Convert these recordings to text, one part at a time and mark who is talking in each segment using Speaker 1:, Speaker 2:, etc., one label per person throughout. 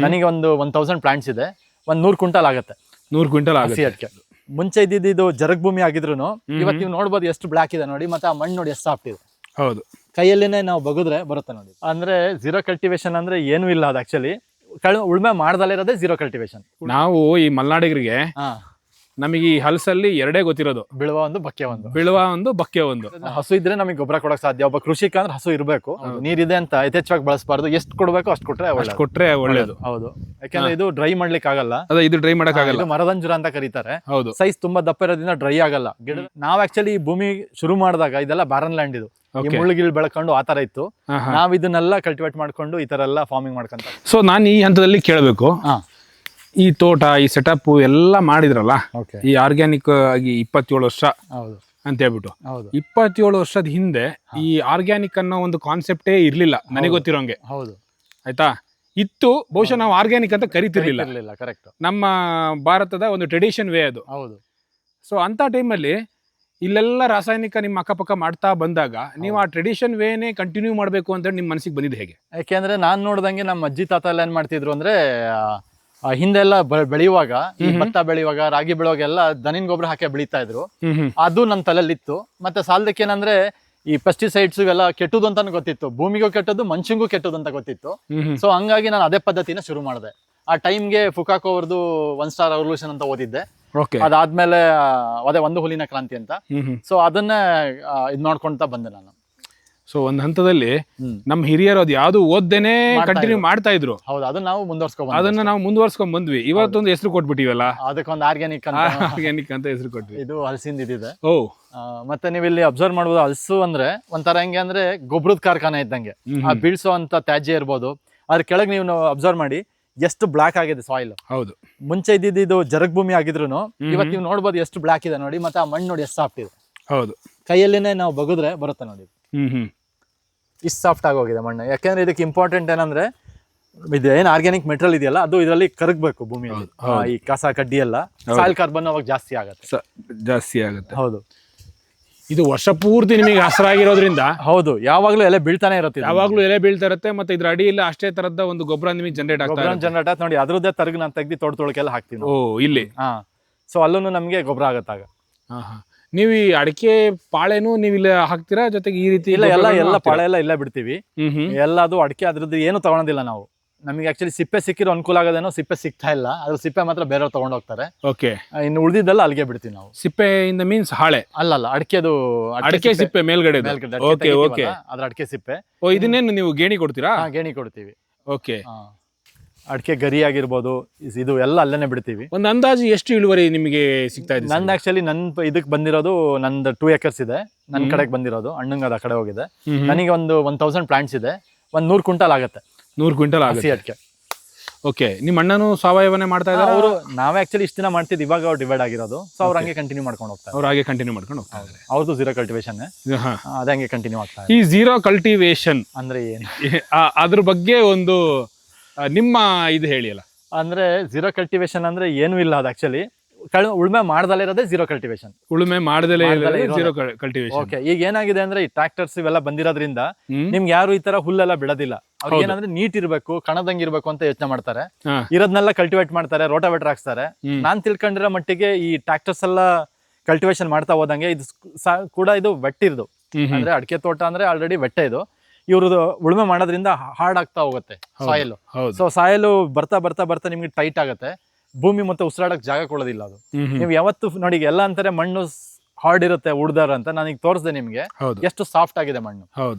Speaker 1: ನನಗೆ ಒಂದು 1000 ಪ್ಲಾಂಟ್ಸ್ ಇದೆ, ಒಂದು 100 ಕ್ವಿಂಟಲ್ ಆಗುತ್ತೆ.
Speaker 2: 100 ಕ್ವಿಂಟಲ್ ಆಗುತ್ತೆ.
Speaker 1: ಅಡಿಕೆ ಮುಂಚೆ ಇದ್ದಿದ್ದು ಜರಗ್ ಭೂಮಿ ಆಗಿದ್ರು ಇವತ್ತು ನೀವು ನೋಡ್ಬೋದು ಎಷ್ಟು ಬ್ಲಾಕ್ ಇದೆ ನೋಡಿ, ಮತ್ತೆ ಆ ಮಣ್ಣು ನೋಡಿ ಎಷ್ಟು ಸಾಫ್ಟ್ ಇದೆ.
Speaker 2: ಹೌದು,
Speaker 1: ಕೈಯಲ್ಲೇನೆ ನಾವು ಬಗುದ್ರೆ ಬರುತ್ತೆ ನೋಡಿ. ಅಂದ್ರೆ ಝೀರೋ ಕಲ್ಟಿವೇಶನ್ ಅಂದ್ರೆ ಏನೂ ಇಲ್ಲ, ಅದು ಆಕ್ಚುಲಿ ಉಳ್ಮೆ ಮಾಡ್ದಲ್ಲೇ ಇರೋದೇ ಝೀರೋ ಕಲ್ಟಿವೇಶನ್.
Speaker 2: ನಾವು ಈ ಮಲ್ನಾಡಿಗರಿಗೆ ನಮಗೆ ಈ ಹಲಸಲ್ಲಿ ಎರಡೇ ಗೊತ್ತಿರೋದು,
Speaker 1: ಬೀಳುವ ಒಂದು ಬಕ್ಕೆ ಒಂದು,
Speaker 2: ಬೀಳುವ ಒಂದು ಬಕ್ಕೆ ಒಂದು.
Speaker 1: ಹಸು ಇದ್ರೆ ನಮಗೆ ಗೊಬ್ಬರ ಕೊಡಕ್ ಸಾಧ್ಯ. ಒಬ್ಬ ಕೃಷಿಕ ಅಂದ್ರೆ ಹಸು ಇರಬೇಕು, ನೀರಿದೆ ಅಂತ ಯಥೇಚ್ಛವಾಗಿ ಬಳಸಬಾರ್ದು, ಎಷ್ಟು ಕೊಡಬೇಕು ಅಷ್ಟು ಕೊಟ್ರೆ
Speaker 2: ಒಳ್ಳೇದು.
Speaker 1: ಹೌದು, ಯಾಕಂದ್ರೆ ಇದು ಡ್ರೈ ಮಾಡ್ಲಿಕ್ಕೆ ಆಗಲ್ಲ.
Speaker 2: ಅದೇ ಇದು ಡ್ರೈ ಮಾಡಕ್ ಆಗಲ್ಲ,
Speaker 1: ಮರದಂಜುರ ಅಂತ ಕರೀತಾರೆ.
Speaker 2: ಹೌದು,
Speaker 1: ಸೈಜ್ ತುಂಬಾ ದಪ್ಪ ಇರೋದ್ರಿಂದ ಡ್ರೈ ಆಗಲ್ಲ ಗಿಡ. ನಾವ್ ಆಕ್ಚುಲಿ ಈ ಭೂಮಿ ಶುರು ಮಾಡಿದಾಗ ಇದೆಲ್ಲ ಬ್ಯಾರನ್ ಲ್ಯಾಂಡ್, ಇದು ಮುಳ್ಳುಗಿಲ್ ಬೆಳ್ಕೊಂಡು ಆತರ ಇತ್ತು. ನಾವ್ ಇದನ್ನೆಲ್ಲ ಕಲ್ಟಿವೇಟ್ ಮಾಡ್ಕೊಂಡು ಈ ತರ ಎಲ್ಲ ಫಾರ್ಮಿಂಗ್ ಮಾಡ್ಕೊಂತ.
Speaker 2: ಸೊ ನಾನು ಈ ಹಂತದಲ್ಲಿ ಕೇಳಬೇಕು, ಈ ತೋಟ ಈ ಸೆಟಪ್ ಎಲ್ಲ ಮಾಡಿದ್ರಲ್ಲ, ಈ ಆರ್ಗ್ಯಾನಿಕ್ ಆಗಿ 27 ವರ್ಷ ಅಂತ ಹೇಳ್ಬಿಟ್ಟು, 27 ವರ್ಷದ ಹಿಂದೆ ಈ ಆರ್ಗ್ಯಾನಿಕ್ ಅನ್ನೋ ಒಂದು ಕಾನ್ಸೆಪ್ಟೇ ಇರ್ಲಿಲ್ಲ ನನಗೆ ಗೊತ್ತಿರೋಂಗೆ.
Speaker 1: ಹೌದು,
Speaker 2: ಆಯ್ತಾ? ಇತ್ತು, ಬಹುಶಃ ನಾವು ಆರ್ಗ್ಯಾನಿಕ್ ಅಂತ ಕರಿತಿರ್ಲಿಲ್ಲ.
Speaker 1: ಕರೆಕ್ಟ್,
Speaker 2: ನಮ್ಮ ಭಾರತದ ಒಂದು ಟ್ರೆಡಿಷನ್ ವೇ ಅದು.
Speaker 1: ಹೌದು.
Speaker 2: ಸೊ ಅಂತ ಟೈಮಲ್ಲಿ ಇಲ್ಲೆಲ್ಲ ರಾಸಾಯನಿಕ ನಿಮ್ಮ ಅಕ್ಕಪಕ್ಕ ಮಾಡ್ತಾ ಬಂದಾಗ ನೀವು ಆ ಟ್ರೆಡಿಷನ್ ವೇನೇ ಕಂಟಿನ್ಯೂ ಮಾಡಬೇಕು ಅಂತ ನಿಮ್ಮ ಮನಸ್ಸಿಗೆ ಬಂದಿದ್ದು ಹೇಗೆ?
Speaker 1: ಯಾಕೆಂದ್ರೆ ನಾನ್ ನೋಡ್ದಂಗೆ ನಮ್ಮ ಅಜ್ಜಿ ತಾತ ಎಲ್ಲ ಏನ್ ಮಾಡ್ತಿದ್ರು ಅಂದ್ರೆ, ಹಿಂದೆಲ್ಲ ಬೆಳೆಯುವಾಗ, ಈ ಭತ್ತ ಬೆಳೆಯುವಾಗ, ರಾಗಿ ಬೆಳೆಯುವಾಗ ಎಲ್ಲ ದನಿನ್ ಗೊಬ್ಬರ ಹಾಕಿ ಬೆಳೀತಾ ಇದ್ರು. ಅದು ನನ್ನ ತಲೆಯಲ್ಲಿತ್ತು. ಮತ್ತೆ ಸಾಲದಕ್ಕೆ ಏನಂದ್ರೆ ಈ ಪೆಸ್ಟಿಸೈಡ್ಸ್ ಇವೆಲ್ಲ ಕೆಟ್ಟದು ಅಂತ ಗೊತ್ತಿತ್ತು, ಭೂಮಿಗೂ ಕೆಟ್ಟದ್ದು ಮನುಷ್ಯಂಗೂ ಕೆಟ್ಟದ್ದು ಅಂತ ಗೊತ್ತಿತ್ತು. ಸೊ ಹಂಗಾಗಿ ನಾನು ಅದೇ ಪದ್ಧತಿನ ಶುರು ಮಾಡಿದೆ. ಆ ಟೈಮ್ಗೆ ಫುಕಾಕೋ ಅವ್ರದ್ದು 1 ಸ್ಟಾರ್ ರೆವಲ್ಯೂಷನ್ ಅಂತ ಓದಿದ್ದೆ. ಅದಾದ್ಮೇಲೆ ಅದೇ ಒಂದು ಹುಲಿನ ಕ್ರಾಂತಿ ಅಂತ. ಸೊ ಅದನ್ನ ಇದ್ ನೋಡ್ಕೊಂತ ಬಂದೆ ನಾನು.
Speaker 2: ಸೊ ಒಂದ್ ಹಂತದಲ್ಲಿ ನಮ್ ಹಿರಿಯರು ಅದು ಯಾವ್ದು ಓದ್ದೇನೆ ಕಂಟಿನ್ಯೂ ಮಾಡ್ತಾ ಇದ್ರು.
Speaker 1: ಹೌದು, ಅದನ್ನ
Speaker 2: ನಾವು ಮುಂದುವರ್ಸ್ಕೊಂಡ್ ಬಂದ್ವಿ. ಇವತ್ತೊಂದು ಹೆಸರು ಕೊಟ್ಬಿಟ್ಟಿವಲ್ಲ,
Speaker 1: ಅದಕ್ಕೊಂದು ಆರ್ಗ್ಯಾನಿಕ್
Speaker 2: ಅಂತ ಹೆಸರು ಕೊಟ್ವಿ.
Speaker 1: ಇದು ಹಲಸಿಂದ ಇದಿದೆ. ಮತ್ತೆ ನೀವು ಇಲ್ಲಿ ಅಬ್ಸರ್ವ್ ಮಾಡ್ಬೋದು, ಹಲಸು ಅಂದ್ರೆ ಒಂಥರ ಹೆಂಗೆ ಅಂದ್ರೆ ಗೊಬ್ಬರದ ಕಾರ್ಖಾನೆ ಇದ್ದಂಗೆ. ಆ ಬೀಳ್ಸೋ ಅಂತ ತ್ಯಾಜ್ಯ ಇರ್ಬೋದು, ಅದ್ರ ಕೆಳಗೆ ನೀವು ಅಬ್ಸರ್ವ್ ಮಾಡಿ ಎಷ್ಟು ಬ್ಲಾಕ್ ಆಗಿದೆ ಸಾಯಿಲ್.
Speaker 2: ಹೌದು,
Speaker 1: ಮುಂಚೆ ಇದ್ದಿದ್ದು ಜರಗ್ ಭೂಮಿ ಆಗಿದ್ರು ಇವತ್ತು ನೀವು ನೋಡ್ಬೋದು ಎಷ್ಟು ಬ್ಲಾಕ್ ಇದೆ ನೋಡಿ, ಮತ್ತೆ ಆ ಮಣ್ಣು ನೋಡಿ ಎಷ್ಟು ಸಾಫ್ಟ್ ಇದೆ.
Speaker 2: ಹೌದು,
Speaker 1: ಕೈಯಲ್ಲೇನೆ ನಾವು ಬಗುದ್ರೆ ಬರುತ್ತೆ ನೋಡಿ, ಇಷ್ಟು ಸಾಫ್ಟ್ ಆಗಿ ಹೋಗಿದೆ ಮಣ್ಣು. ಯಾಕೆಂದ್ರೆ ಇದಕ್ಕೆ ಇಂಪಾರ್ಟೆಂಟ್ ಏನಂದ್ರೆ, ಇದು ಏನ್ ಆರ್ಗ್ಯಾನಿಕ್ ಮೆಟೀರಿಯಲ್ ಇದೆಯಲ್ಲ ಅದು ಇದರಲ್ಲಿ ಕರಗಬೇಕು ಭೂಮಿಯಲ್ಲಿ. ಈ ಕಸ ಕಡ್ಡಿ ಎಲ್ಲ ಸಾಯಿಲ್ ಕಾರ್ಬನ್ ಅವಾಗ ಜಾಸ್ತಿ ಆಗುತ್ತೆ. ಹೌದು,
Speaker 2: ಇದು ವರ್ಷ ಪೂರ್ತಿ ನಿಮಗೆ ಹಸಿರಾಗಿರೋದ್ರಿಂದ
Speaker 1: ಹೌದು, ಯಾವಾಗ್ಲೂ ಎಲೆ ಬೀಳ್ತಾನೆ ಇರುತ್ತೆ,
Speaker 2: ಮತ್ತೆ ಇದ್ರ ಅಡಿಯಲ್ಲಿ ಅಷ್ಟೇ ತರದ ಒಂದು ಗೊಬ್ಬರ ನಿಮಗೆ ಜನರೇಟ್
Speaker 1: ಆಗುತ್ತೆ ನೋಡಿ. ಅದ್ರದ್ದೇ ತರಗ್ ನಾನು ತೆಗ್ದು ತೊಳಕೆಲ್ಲ ಹಾಕ್ತೀನಿ.
Speaker 2: ಇಲ್ಲಿ
Speaker 1: ಸೊ ಅಲ್ಲೂ ನಮ್ಗೆ ಗೊಬ್ಬರ ಆಗತ್ತಾಗ.
Speaker 2: ನೀವು ಈ ಅಡಿಕೆ ಪಾಳೆನೂ ನೀವು ಇಲ್ಲ ಹಾಕ್ತೀರಾ, ಜೊತೆಗೆ ಈ ರೀತಿ
Speaker 1: ಎಲ್ಲ ಪಾಳೆ ಎಲ್ಲ ಇಲ್ಲೇ ಬಿಡ್ತೀವಿ. ಎಲ್ಲ ಅದು ಅಡಿಕೆ ಅದ್ರದ್ದು ಏನು ತಗೊಳೋದಿಲ್ಲ ನಾವು. ನಮಗೆ ಆಕ್ಚುಲಿ ಸಿಪ್ಪೆ ಸಿಕ್ಕಿರೋ ಅನುಕೂಲ ಆಗೋದೇನೋ, ಸಿಪ್ಪೆ ಸಿಗ್ತಾ ಇಲ್ಲ, ಅದ್ರ ಸಿಪ್ಪೆ ಮಾತ್ರ ಬೇರೆಯವ್ರು ತಗೊಂಡ್ ಹೋಗ್ತಾರೆ.
Speaker 2: ಓಕೆ,
Speaker 1: ಇನ್ನು ಉಳಿದಿದ್ದೆಲ್ಲ ಅಲ್ಲಿಗೆ ಬಿಡ್ತೀವಿ ನಾವು.
Speaker 2: ಸಿಪ್ಪೆಯಿಂದ ಮೀನ್ಸ್ ಹಾಳೆ
Speaker 1: ಅಲ್ಲ,
Speaker 2: ಅಡಿಕೆ ಸಿಪ್ಪೆ ಮೇಲ್ಗಡೆ. ಓಕೆ ಓಕೆ,
Speaker 1: ಅದ್ರ ಅಡಿಕೆ ಸಿಪ್ಪೆ.
Speaker 2: ಇದನ್ನೇನು ನೀವು ಗೇಣಿ ಕೊಡ್ತೀರಾ?
Speaker 1: ಗೇಣಿ ಕೊಡ್ತೀವಿ.
Speaker 2: ಓಕೆ,
Speaker 1: ಅಡಿಕೆ ಗರಿ ಆಗಿರ್ಬೋದು, ಇದು ಎಲ್ಲ ಅಲ್ಲೇನೆ ಬಿಡ್ತೀವಿ.
Speaker 2: ಒಂದು ಅಂದಾಜು ಎಷ್ಟು ಇಳುವರಿ ನಿಮಗೆ ಸಿಗ್ತಾ ಇದೆ?
Speaker 1: ನಂದು ಆಕ್ಚುಲಿ ಇದಕ್ಕೆ ಬಂದಿರೋದು ನಂದು 2 acres ಇದೆ, ನನ್ನ ಕಡೆಗೆ ಬಂದಿರೋದು. ಅಣ್ಣಂಗ ಆ ಕಡೆ ಹೋಗಿದೆ. ನನಗೆ ಒಂದು 1000 ಪ್ಲಾಂಟ್ಸ್ ಇದೆ, ಒಂದು 100 ಕ್ವಿಂಟಲ್ ಆಗುತ್ತೆ.
Speaker 2: 100 ಕ್ವಿಂಟಲ್ ಆಗುತ್ತೆ
Speaker 1: ಅಡಿಕೆ.
Speaker 2: ಓಕೆ, ನಿಮ್ಮ ಅಣ್ಣನು ಸಾವಯವನೇ ಮಾಡ್ತಾ ಇದ್ದಾರೆ?
Speaker 1: ಅವರು ನಾವೇ ಆಕ್ಚುಲಿ ಇಷ್ಟ ದಿನ ಮಾಡ್ತಿದ್ದು, ಇವಾಗ ಅವ್ರು ಡಿವೈಡ್ ಆಗಿರೋದು. ಸೊ ಅವ್ರು ಹಂಗೆ ಕಂಟಿನ್ಯೂ ಮಾಡ್ಕೊಂಡು ಹೋಗ್ತಾರೆ. ಅವ್ರದ್ದು ಝೀರೋ ಕಲ್ಟಿವೇಶನ್, ಅದೇ ಹಂಗೆ ಕಂಟಿನ್ಯೂ ಆಗ್ತಾ ಇದೆ.
Speaker 2: ಈ ಝೀರೋ ಕಲ್ಟಿವೇಶನ್
Speaker 1: ಅಂದ್ರೆ ಏನು,
Speaker 2: ಅದ್ರ ಬಗ್ಗೆ ಒಂದು ನಿಮ್ಮ ಇದು ಹೇಳಿ ಅಲ್ಲ.
Speaker 1: ಅಂದ್ರೆ ಝೀರೋ ಕಲ್ಟಿವೇಶನ್ ಅಂದ್ರೆ ಏನೂ ಇಲ್ಲ, ಅದು ಆಕ್ಚುಲಿ ಉಳುಮೆ ಮಾಡ್ದಲ್ಲೇ ಇರೋದೇ ಝೀರೋ ಕಲ್ಟಿವೇಶನ್.
Speaker 2: ಉಳುಮೆ ಮಾಡ್ದಲೇ ಝೀರೋ ಕಲ್ಟಿವೇಶನ್.
Speaker 1: ಓಕೆ, ಈಗ ಏನಾಗಿದೆ ಅಂದ್ರೆ ಈ ಟ್ರಾಕ್ಟರ್ಸ್ ಇವೆಲ್ಲ ಬಂದಿರೋದ್ರಿಂದ ನಿಮ್ಗೆ ಯಾರು ಈ ತರ ಹುಲ್ಲೆಲ್ಲ ಬಿಡೋದಿಲ್ಲ. ಅವ್ರಿಗೆ ಏನಂದ್ರೆ ನೀಟ್ ಇರ್ಬೇಕು, ಕಣದಂಗ್ ಇರ್ಬೇಕು ಅಂತ ಯೋಚನೆ ಮಾಡ್ತಾರೆ. ಇರೋದ್ನೆಲ್ಲ ಕಲ್ಟಿವೇಟ್ ಮಾಡ್ತಾರೆ, ರೋಟಾವೇಟರ್ ಹಾಕ್ಸ್ತಾರೆ. ನಾನ್ ತಿಳ್ಕೊಂಡಿರೋ ಮಟ್ಟಿಗೆ ಈ ಟ್ರಾಕ್ಟರ್ಸ್ ಎಲ್ಲ ಕಲ್ಟಿವೇಶನ್ ಮಾಡ್ತಾ ಹೋದಂಗೆ ಇದು ಕೂಡ ಇದು ವೆಟ್ಟಿರ್ದು. ಅಂದ್ರೆ ಅಡಿಕೆ ತೋಟ ಅಂದ್ರೆ ಆಲ್ರೆಡಿ ವೆಟ್ಟೆ ಇದು. ಇವ್ರದ್ದು ಉಳುಮೆ ಮಾಡೋದ್ರಿಂದ ಹಾರ್ಡ್ ಆಗ್ತಾ ಹೋಗುತ್ತೆ ಸಾಯಿಲ್. ಸೊ ಸಾಯಿಲ್ ಬರ್ತಾ ಬರ್ತಾ ಬರ್ತಾ ನಿಮ್ಗೆ ಟೈಟ್ ಆಗುತ್ತೆ, ಭೂಮಿ ಮತ್ತೆ ಉಸಿರಾಡಕ್ ಜಾಗ ಕೊಡೋದಿಲ್ಲ ಅದು. ನೀವು ಯಾವತ್ತು ನೋಡಿ, ಎಲ್ಲ ಅಂತಾರೆ ಮಣ್ಣು ಹಾರ್ಡ್ ಇರುತ್ತೆ ಉಡ್ದಾರ ಅಂತ. ನಾನೀಗ ತೋರಿಸ್ದೆ ನಿಮ್ಗೆ ಎಷ್ಟು ಸಾಫ್ಟ್ ಆಗಿದೆ ಮಣ್ಣು.